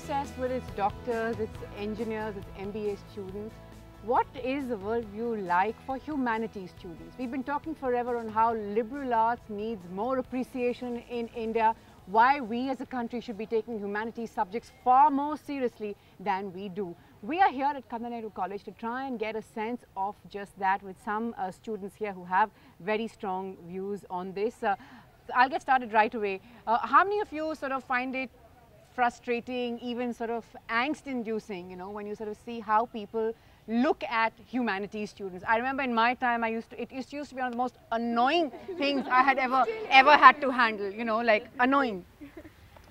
obsessed with its doctors, its engineers, its MBA students. What is the worldview like for humanities students? We've been talking forever on how liberal arts needs more appreciation in India, why we as a country should be taking humanities subjects far more seriously than we do. We are here at Kandha Nehru College to try and get a sense of just that with some students here who have very strong views on this. So I'll get started right away. How many of you sort of find it frustrating, even sort of angst-inducing, you know, when you sort of see how people look at humanities students? I remember in my time, it used to be one of the most annoying things I had ever had to handle, you know, like annoying.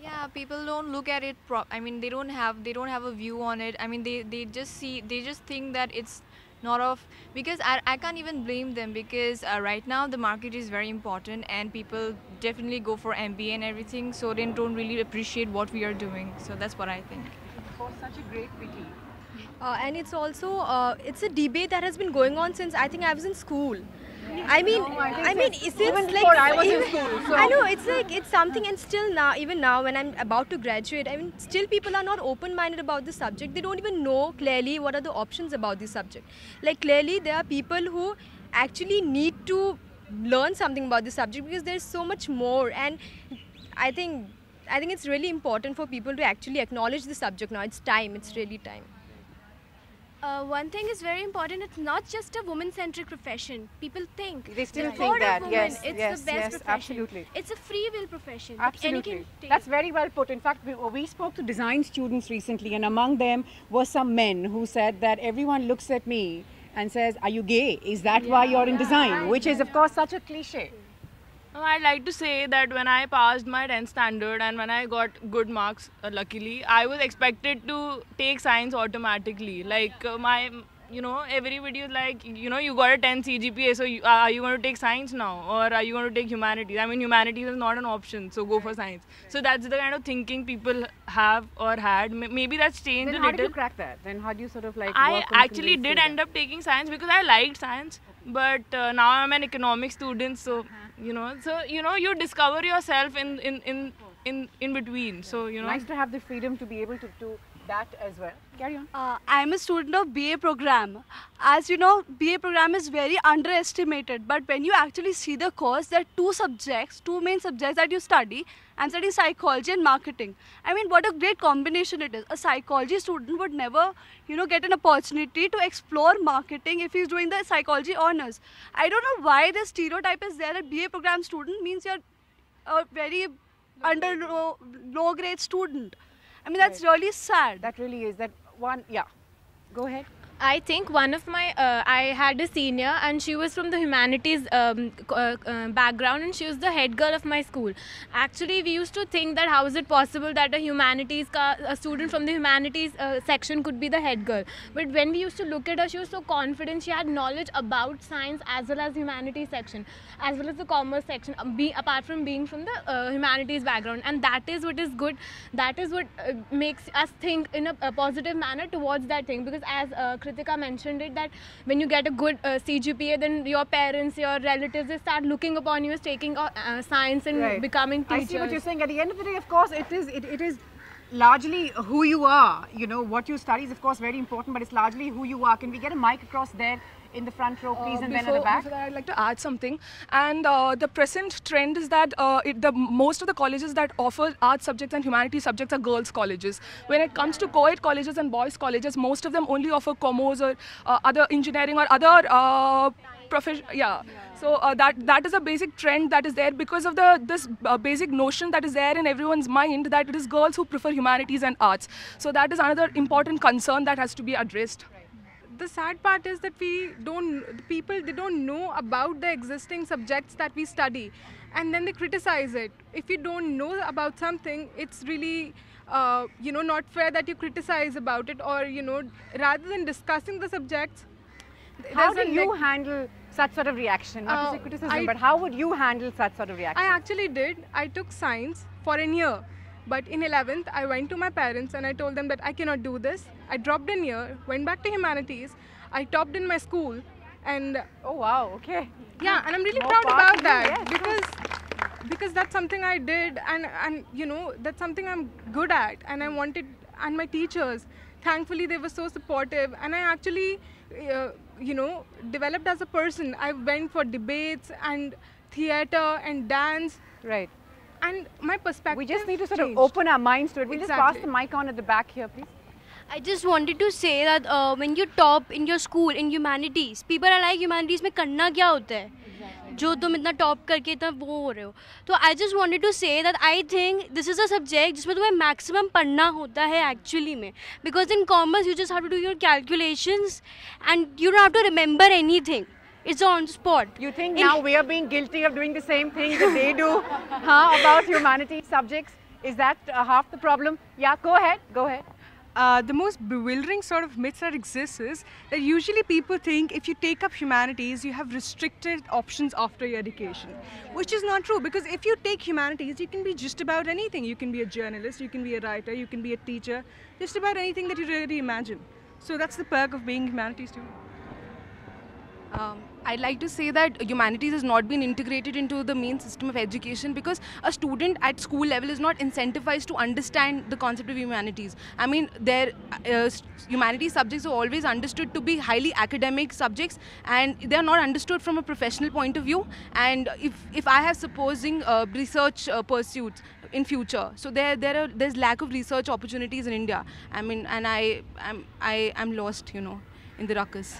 Yeah, people don't look at it they don't have a view on it. I mean, they just think that it's not of, because I can't even blame them, because right now the market is very important and people definitely go for MBA and everything, so they don't really appreciate what we are doing. So that's what I think. Of course, such a great pity. And it's also it's a debate that has been going on since I think I was in school. I mean, it's even like before I was in school. So. I know it's something, and still now, even now when I'm about to graduate, I mean, still people are not open-minded about the subject. They don't even know clearly what are the options about the subject. Like clearly, there are people who actually need to learn something about the subject because there's so much more, and I think it's really important for people to actually acknowledge the subject now. It's time. It's really time. One thing is very important, it's not just a woman-centric profession. People think. They still think that, yes, it's yes, the best yes, profession. absolutely. It's a free will profession. Absolutely. That's very well put. In fact, we spoke to design students recently, and among them were some men who said that everyone looks at me and says, "Are you gay? Is that why you're in design?" Which is, of course, such a cliche. I'd like to say that when I passed my 10th standard and when I got good marks, luckily, I was expected to take science automatically. Like everybody was like, you got a 10 CGPA, so are you going to take science now? Or are you going to take humanities? I mean, humanities is not an option, so go for science. So that's the kind of thinking people have or had. Maybe that's changed a little. Then how did you crack that? Then how do you sort of like I work on actually did convincing end up taking science because I liked science. But now I'm an economics student, so you discover yourself in between. So Nice to have the freedom to be able to do that as well. Carry on. I'm a student of BA program. As you know, BA program is very underestimated, but when you actually see the course, there are two main subjects that you study. I'm studying psychology and marketing. I mean, what a great combination it is. A psychology student would never, get an opportunity to explore marketing if he's doing the psychology honors. I don't know why the stereotype is there that BA program student means you're a very low grade student. I mean, that's really sad. That really is. That one, yeah. Go ahead. I think one of my, I had a senior and she was from the humanities background, and she was the head girl of my school. Actually, we used to think that how is it possible that a student from the humanities section could be the head girl. But when we used to look at her, she was so confident. She had knowledge about science as well as humanities section, as well as the commerce section, apart from being from the humanities background. And that is what is good. That is what makes us think in a positive manner towards that thing. Because as Kritika mentioned it, that when you get a good CGPA, then your parents, your relatives, they start looking upon you as taking science and becoming teachers. I see what you're saying. At the end of the day, of course, it is largely who you are. What you study is, of course, very important, but it's largely who you are. Can we get a mic across there in the front row, please, and then at the back? Before that, I'd like to add something. And the present trend is that most of the colleges that offer art subjects and humanities subjects are girls' colleges. When it comes to co-ed colleges and boys' colleges, most of them only offer commerce or other engineering or other profession. Yeah. So that is a basic trend that is there because of this basic notion that is there in everyone's mind that it is girls who prefer humanities and arts. So that is another important concern that has to be addressed. The sad part is that people don't know about the existing subjects that we study, and then they criticize it. If you don't know about something, it's really not fair that you criticize about it, or rather than discussing the subjects. How do you handle such sort of reaction? Not to say criticism, but how would you handle such sort of reaction? I actually did. I took science for a year. But in 11th, I went to my parents and I told them that I cannot do this. I dropped a year, went back to humanities. I topped in my school, and oh wow, okay. Yeah, and I'm really proud about that, because that's something I did, and that's something I'm good at, and and my teachers. Thankfully, they were so supportive, and I actually, developed as a person. I went for debates and theater and dance. Right. And my perspective We just need to sort changed. of open our minds to it. We'll just pass Exactly. the mic on at the back here, please. I just wanted to say that when you top in your school in humanities, people are like humanities में करना क्या होता है? जो तुम इतना top करके इतना वो हो रहे हो. तो I just wanted to say that I think this is a subject जिसमें तुम्हें मैक्सिमम पढ़ना होता है एक्चुअली में, because in commerce you just have to do your calculations and you don't have to remember anything. It's on spot. You think now we are being guilty of doing the same thing that they do about humanities subjects? Is that half the problem? Yeah, go ahead, go ahead. The most bewildering sort of myth that exists is that usually people think if you take up humanities, you have restricted options after your education, which is not true, because if you take humanities, you can be just about anything. You can be a journalist, you can be a writer, you can be a teacher, just about anything that you really imagine. So that's the perk of being a humanities student. I'd like to say that humanities has not been integrated into the main system of education, because a student at school level is not incentivized to understand the concept of humanities. I mean, their humanities subjects are always understood to be highly academic subjects, and they are not understood from a professional point of view. And if I have supposing research pursuits in future, so there's lack of research opportunities in India. I mean, and I'm lost, in the ruckus.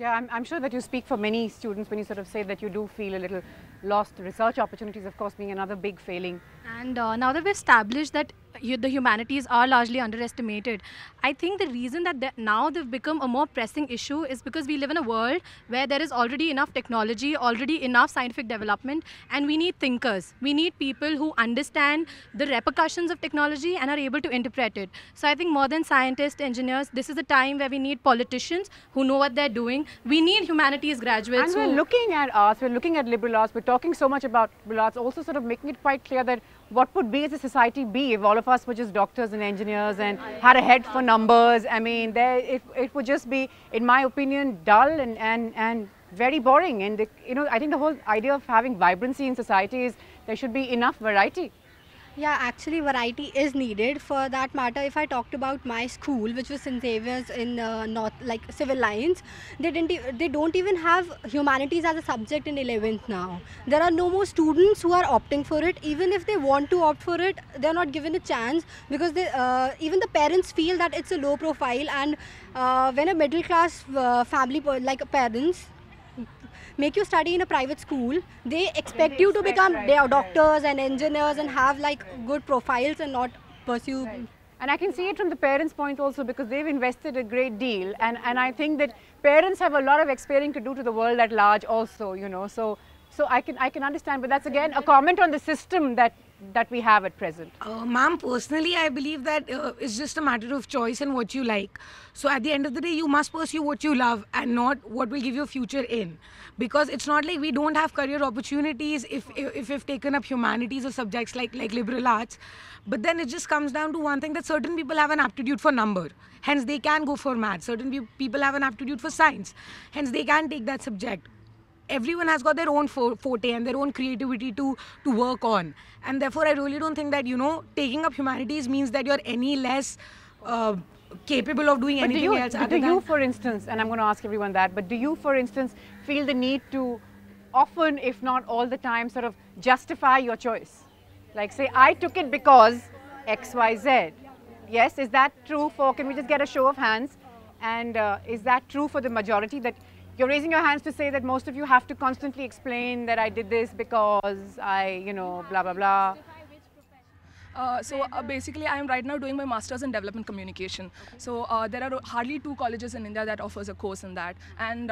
Yeah, I'm sure that you speak for many students when you sort of say that you do feel a little lost. Research opportunities, of course, being another big failing. And now that we've established that the humanities are largely underestimated, I think the reason that now they've become a more pressing issue is because we live in a world where there is already enough technology, already enough scientific development, and we need thinkers. We need people who understand the repercussions of technology and are able to interpret it. So I think more than scientists, engineers, this is a time where we need politicians who know what they're doing. We need humanities graduates. And we're looking at arts, we're looking at liberal arts, we're talking so much about liberal arts, also sort of making it quite clear that what would we as a society be if all of us were just doctors and engineers and had a head for numbers. I mean, it would just be, in my opinion, dull and very boring. And, I think the whole idea of having vibrancy in society is there should be enough variety. Yeah, actually variety is needed. For that matter, if I talked about my school, which was St. Xavier's in civil lines, they don't even have humanities as a subject in 11th now. There are no more students who are opting for it. Even if they want to opt for it, they are not given a chance, because even the parents feel that it's a low profile. And when a middle class family like parents make you study in a private school, they expect you to become doctors and engineers and have like good profiles and not pursue. Right. And I can see it from the parents' point also, because they've invested a great deal, and I think that parents have a lot of explaining to do to the world at large also, so I can understand, but that's again a comment on the system that we have at present. Ma'am, personally I believe that it's just a matter of choice and what you like. So at the end of the day, you must pursue what you love and not what will give you a future in. Because it's not like we don't have career opportunities if we've taken up humanities or subjects like liberal arts. But then it just comes down to one thing, that certain people have an aptitude for number. Hence they can go for maths. Certain people have an aptitude for science. Hence they can take that subject. Everyone has got their own forte and their own creativity to work on. And therefore, I really don't think that, taking up humanities means that you're any less capable of doing anything else. Do you, for instance, and I'm going to ask everyone that, but do you, for instance, feel the need to often, if not all the time, sort of justify your choice? Like say, I took it because X, Y, Z. Yes, is that true can we just get a show of hands? And is that true for the majority, that you're raising your hands to say that most of you have to constantly explain that I did this because I, blah, blah, blah? Basically, I am right now doing my Masters in Development Communication. So there are hardly 2 colleges in India that offers a course in that. And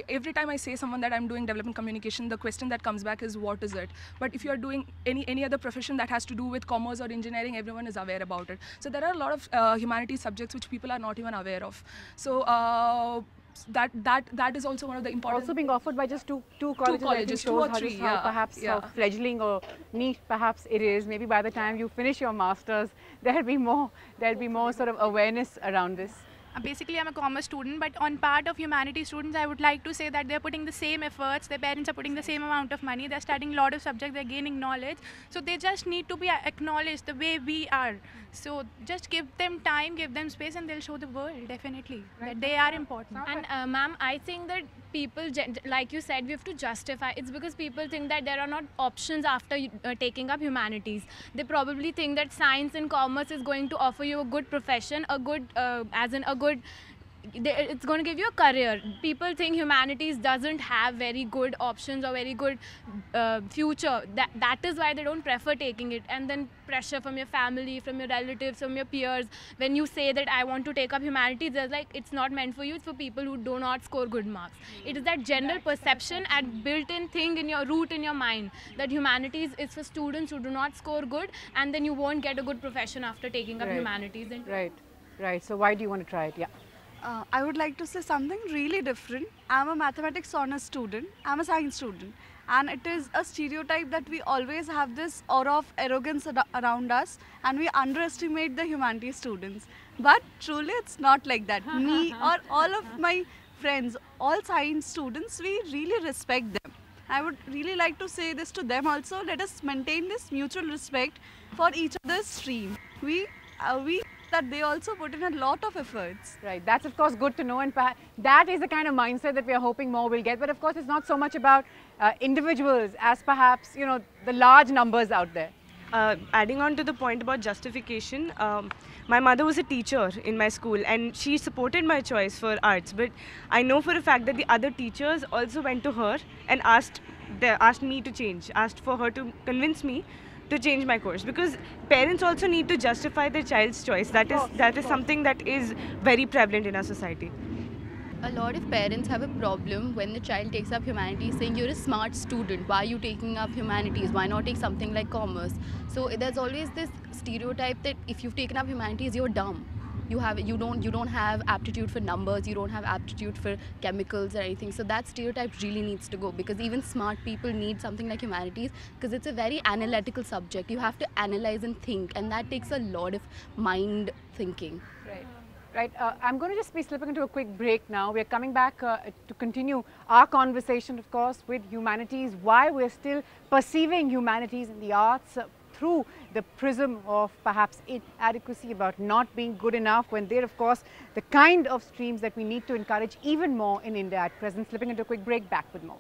every time I say someone that I'm doing Development Communication, the question that comes back is, what is it? But if you're doing any other profession that has to do with commerce or engineering, everyone is aware about it. So there are a lot of humanities subjects which people are not even aware of. So that is also one of the important. Also being offered by just two colleges, 2 or 3, how perhaps how fledgling or neat perhaps it is. Maybe by the time you finish your masters, there'll be more sort of awareness around this. basically I'm a commerce student, but on part of humanities students, I would like to say that they're putting the same efforts, their parents are putting the same amount of money, they're studying a lot of subjects, they're gaining knowledge, so they just need to be acknowledged the way we are. So just give them time, give them space, and they'll show the world definitely that they are important. And ma'am, I think that people, like you said, we have to justify. It's because people think that there are not options after taking up humanities. They probably think that science and commerce is going to offer you a good profession, a good, it's going to give you a career. People think humanities doesn't have very good options or very good future. That is why they don't prefer taking it. And then pressure from your family, from your relatives, from your peers. When you say that I want to take up humanities, they're like, it's not meant for you. It's for people who do not score good marks. It is that general perception and built-in thing in your root in your mind that humanities is for students who do not score good, and then you won't get a good profession after taking up humanities. Right. So why do you want to try it? Yeah. I would like to say something really different. I'm a mathematics honors student. I'm a science student. And it is a stereotype that we always have this aura of arrogance around us, and we underestimate the humanities students. But truly it's not like that. Me or all of my friends, all science students, we really respect them. I would really like to say this to them also. Let us maintain this mutual respect for each other's stream. We that they also put in a lot of efforts. Right, that's of course good to know, and that is the kind of mindset that we are hoping more will get. But of course it's not so much about individuals as perhaps, you know, the large numbers out there. Adding on to the point about justification, my mother was a teacher in my school and she supported my choice for arts, but I know for a fact that the other teachers also went to her and asked me to change, asked for her to convince me to change my course, because parents also need to justify their child's choice. That is something that is very prevalent in our society. A lot of parents have a problem when the child takes up humanities, saying you're a smart student, why are you taking up humanities, why not take something like commerce? So there's always this stereotype that if you've taken up humanities, you're dumb. You don't have aptitude for numbers, you don't have aptitude for chemicals or anything. So that stereotype really needs to go, because even smart people need something like humanities, because it's a very analytical subject. You have to analyze and think, and that takes a lot of mind thinking. Right. I'm going to just be slipping into a quick break now. We're coming back to continue our conversation, of course, with humanities, why we're still perceiving humanities and the arts through the prism of perhaps inadequacy, about not being good enough, when they're of course the kind of streams that we need to encourage even more in India at present. Slipping into a quick break, back with more.